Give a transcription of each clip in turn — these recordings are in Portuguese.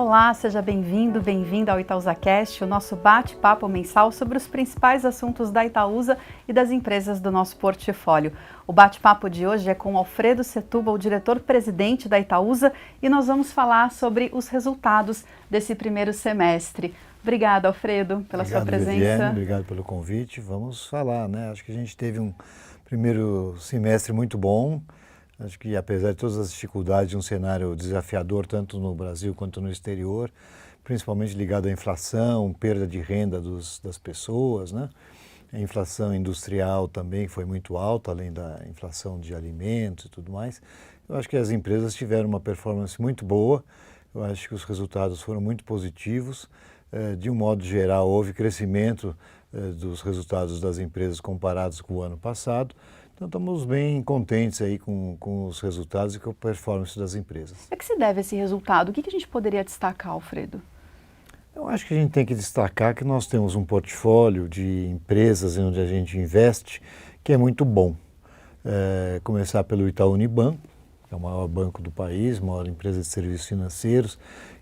Olá, seja bem-vindo, bem-vinda ao ItaúsaCast, o nosso bate-papo mensal sobre os principais assuntos da Itaúsa e das empresas do nosso portfólio. O bate-papo de hoje é com Alfredo Setúbal, o diretor-presidente da Itaúsa, e nós vamos falar sobre os resultados desse primeiro semestre. Obrigada, Alfredo, pela sua presença. Viviane, obrigado pelo convite. Vamos falar, né? Acho que a gente teve um primeiro semestre muito bom. Acho que apesar de todas as dificuldades de um cenário desafiador, tanto no Brasil quanto no exterior, principalmente ligado à inflação, perda de renda das pessoas, né? A inflação industrial também foi muito alta, além da inflação de alimentos e tudo mais. Eu acho que as empresas tiveram uma performance muito boa, eu acho que os resultados foram muito positivos. De um modo geral, houve crescimento dos resultados das empresas comparados com o ano passado. Então, estamos bem contentes aí com os resultados e com a performance das empresas. A que se deve esse resultado? O que a gente poderia destacar, Alfredo? Eu acho que a gente tem que destacar que nós temos um portfólio de empresas onde a gente investe que é muito bom. Começar pelo Itaú Unibanco, que é o maior banco do país, maior empresa de serviços financeiros,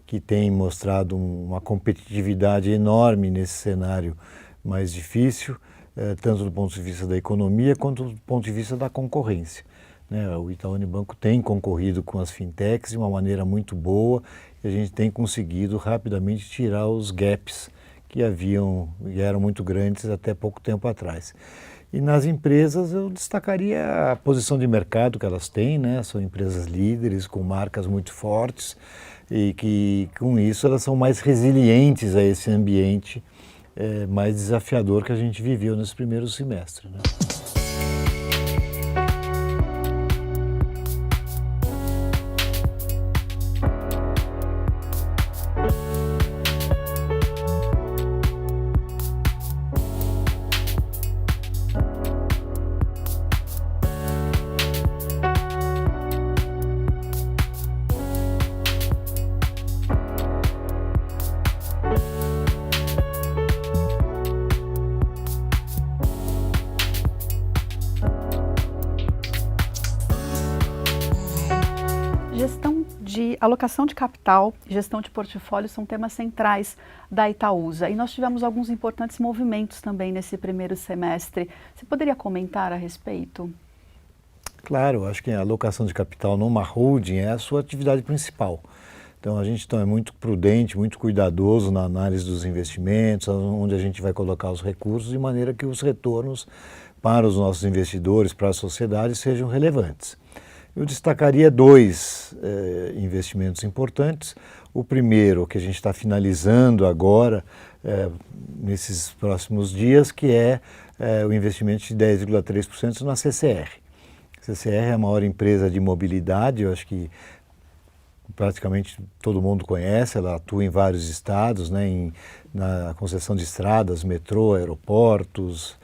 que tem mostrado uma competitividade enorme nesse cenário mais difícil, tanto do ponto de vista da economia quanto do ponto de vista da concorrência. O Itaú Unibanco tem concorrido com as fintechs de uma maneira muito boa e a gente tem conseguido rapidamente tirar os gaps que eram muito grandes até pouco tempo atrás. E nas empresas eu destacaria a posição de mercado que elas têm, né? São empresas líderes com marcas muito fortes e que com isso elas são mais resilientes a esse ambiente mais desafiador que a gente viveu nesse primeiro semestre, né? Alocação de capital e gestão de portfólio são temas centrais da Itaúsa e nós tivemos alguns importantes movimentos também nesse primeiro semestre. Você poderia comentar a respeito? Claro, acho que a alocação de capital numa holding é a sua atividade principal. Então a gente é muito prudente, muito cuidadoso na análise dos investimentos, onde a gente vai colocar os recursos, de maneira que os retornos para os nossos investidores, para a sociedade, sejam relevantes. Eu destacaria dois investimentos importantes. O primeiro, que a gente está finalizando agora, nesses próximos dias, que é o investimento de 10,3% na CCR. A CCR é a maior empresa de mobilidade, eu acho que praticamente todo mundo conhece, ela atua em vários estados, né, na concessão de estradas, metrô, aeroportos,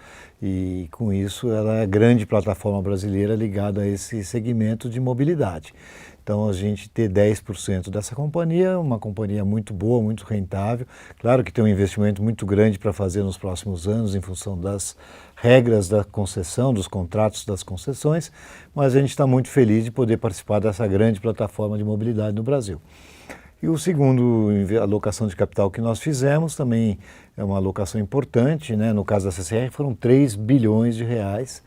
e com isso ela é a grande plataforma brasileira ligada a esse segmento de mobilidade. Então a gente ter 10% dessa companhia é uma companhia muito boa, muito rentável. Claro que tem um investimento muito grande para fazer nos próximos anos em função das regras da concessão, dos contratos das concessões, mas a gente está muito feliz de poder participar dessa grande plataforma de mobilidade no Brasil. E o segundo alocação de capital que nós fizemos também é uma alocação importante, né? No caso da CCR foram 3 bilhões de reais.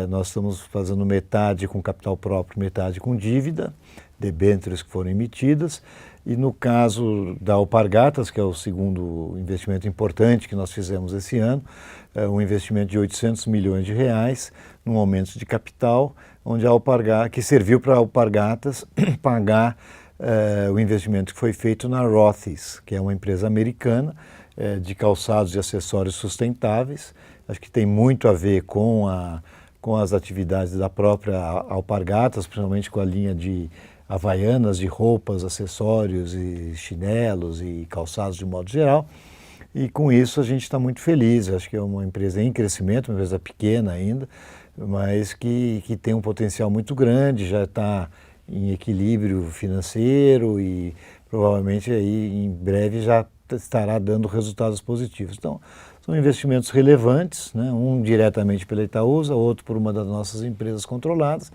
Nós estamos fazendo metade com capital próprio, metade com dívida, debêntures que foram emitidas. E no caso da Alpargatas, que é o segundo investimento importante que nós fizemos esse ano, um investimento de 800 milhões de reais, num aumento de capital, onde que serviu para a Alpargatas pagar o investimento que foi feito na Rothy's, que é uma empresa americana de calçados e acessórios sustentáveis. Acho que tem muito a ver com as atividades da própria Alpargatas, principalmente com a linha de havaianas, de roupas, acessórios e chinelos e calçados de modo geral. E com isso a gente está muito feliz. Acho que é uma empresa em crescimento, uma empresa pequena ainda, mas que tem um potencial muito grande, já está em equilíbrio financeiro e provavelmente aí em breve já estará dando resultados positivos. Então, são investimentos relevantes, né? Um diretamente pela Itaúsa, outro por uma das nossas empresas controladas,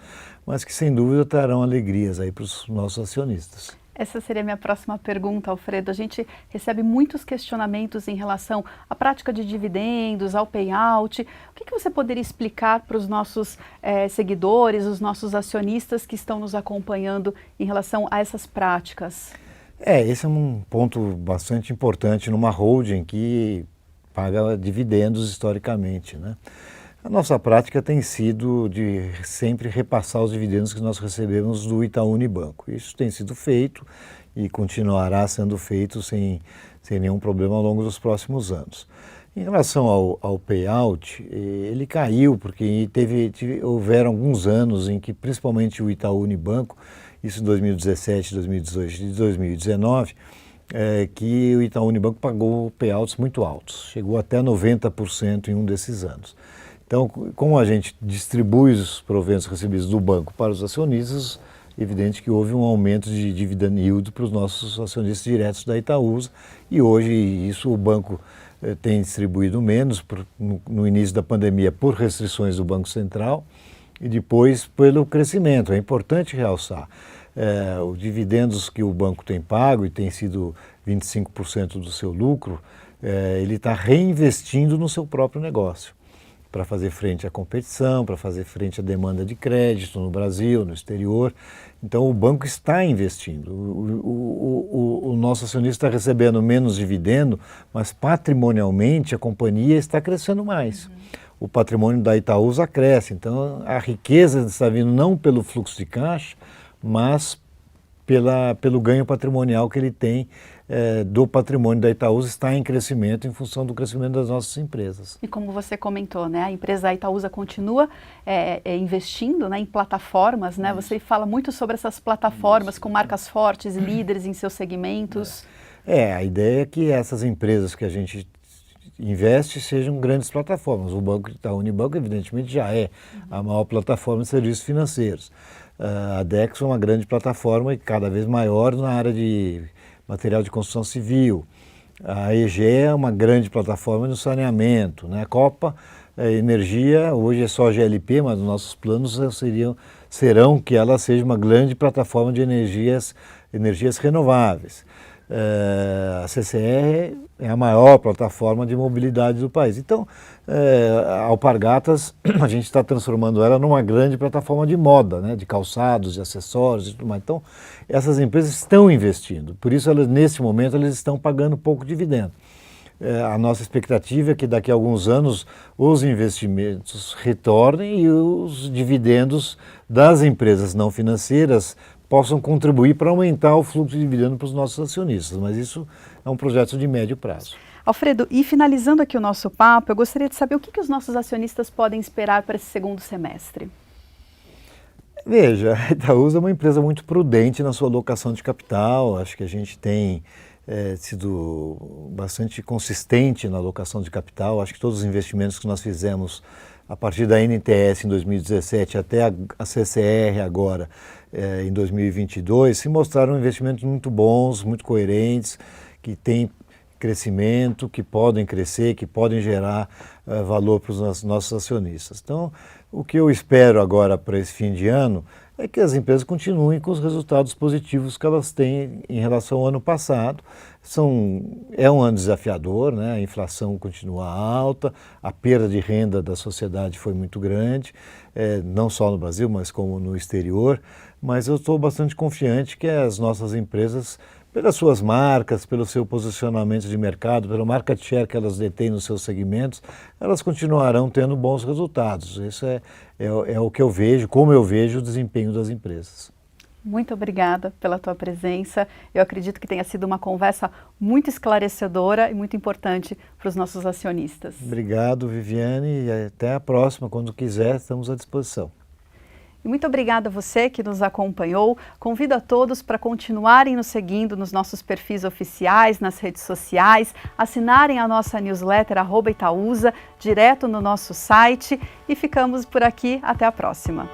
mas que sem dúvida trarão alegrias aí para os nossos acionistas. Essa seria a minha próxima pergunta, Alfredo. A gente recebe muitos questionamentos em relação à prática de dividendos, ao payout. O que você poderia explicar para os nossos seguidores, os nossos acionistas que estão nos acompanhando em relação a essas práticas? Esse é um ponto bastante importante numa holding que paga dividendos historicamente, né? A nossa prática tem sido de sempre repassar os dividendos que nós recebemos do Itaú Unibanco. Isso tem sido feito e continuará sendo feito sem nenhum problema ao longo dos próximos anos. Em relação ao payout, ele caiu porque houveram alguns anos em que, principalmente o Itaú Unibanco, isso em 2017, 2018 e 2019, que o Itaú Unibanco pagou payouts muito altos, chegou até 90% em um desses anos. Então, como a gente distribui os proventos recebidos do banco para os acionistas, é evidente que houve um aumento de dividend yield para os nossos acionistas diretos da Itaúsa, e hoje isso o banco tem distribuído menos no início da pandemia por restrições do Banco Central e depois pelo crescimento. É importante realçar, os dividendos que o banco tem pago, e tem sido 25% do seu lucro, ele está reinvestindo no seu próprio negócio, para fazer frente à competição, para fazer frente à demanda de crédito no Brasil, no exterior. Então o banco está investindo. O nosso acionista está recebendo menos dividendo, mas patrimonialmente a companhia está crescendo mais. O patrimônio da Itaúsa cresce, então a riqueza está vindo não pelo fluxo de caixa, mas pelo ganho patrimonial que ele tem do patrimônio da Itaúsa, está em crescimento em função do crescimento das nossas empresas. E como você comentou, né, a empresa Itaúsa continua investindo, né, em plataformas, né? Você fala muito sobre essas plataformas com marcas fortes e líderes em seus segmentos. A ideia é que essas empresas que a gente investe sejam grandes plataformas. O Banco Itaú Unibanco, evidentemente, já é a maior plataforma de serviços financeiros. A Dexo é uma grande plataforma e cada vez maior na área de material de construção civil. A EGE é uma grande plataforma no saneamento, né? A Copa Energia, hoje é só GLP, mas os nossos planos serão que ela seja uma grande plataforma de energias renováveis. A CCR é a maior plataforma de mobilidade do país. Então, a Alpargatas, a gente está transformando ela numa grande plataforma de moda, né, de calçados, de acessórios e tudo mais. Então, essas empresas estão investindo, por isso, nesse momento, elas estão pagando pouco dividendo. A nossa expectativa é que daqui a alguns anos os investimentos retornem e os dividendos das empresas não financeiras possam contribuir para aumentar o fluxo de dividendo para os nossos acionistas, mas isso é um projeto de médio prazo. Alfredo, e finalizando aqui o nosso papo, eu gostaria de saber o que os nossos acionistas podem esperar para esse segundo semestre. Veja, a Itaúsa é uma empresa muito prudente na sua alocação de capital. Acho que a gente tem sido bastante consistente na alocação de capital. Acho que todos os investimentos que nós fizemos a partir da NTS em 2017 até a CCR agora em 2022 se mostraram investimentos muito bons, muito coerentes, que têm crescimento, que podem crescer, que podem gerar valor para os nossos acionistas. Então, o que eu espero agora para esse fim de ano é que as empresas continuem com os resultados positivos que elas têm em relação ao ano passado. É um ano desafiador, né? A inflação continua alta, a perda de renda da sociedade foi muito grande, não só no Brasil, mas como no exterior. Mas eu estou bastante confiante que as nossas empresas, pelas suas marcas, pelo seu posicionamento de mercado, pelo market share que elas detêm nos seus segmentos, elas continuarão tendo bons resultados. Isso é o que eu vejo, como eu vejo o desempenho das empresas. Muito obrigada pela tua presença. Eu acredito que tenha sido uma conversa muito esclarecedora e muito importante para os nossos acionistas. Obrigado, Viviane, e até a próxima. Quando quiser, estamos à disposição. E muito obrigada a você que nos acompanhou. Convido a todos para continuarem nos seguindo nos nossos perfis oficiais, nas redes sociais, assinarem a nossa newsletter @Itaúsa, direto no nosso site, e ficamos por aqui. Até a próxima.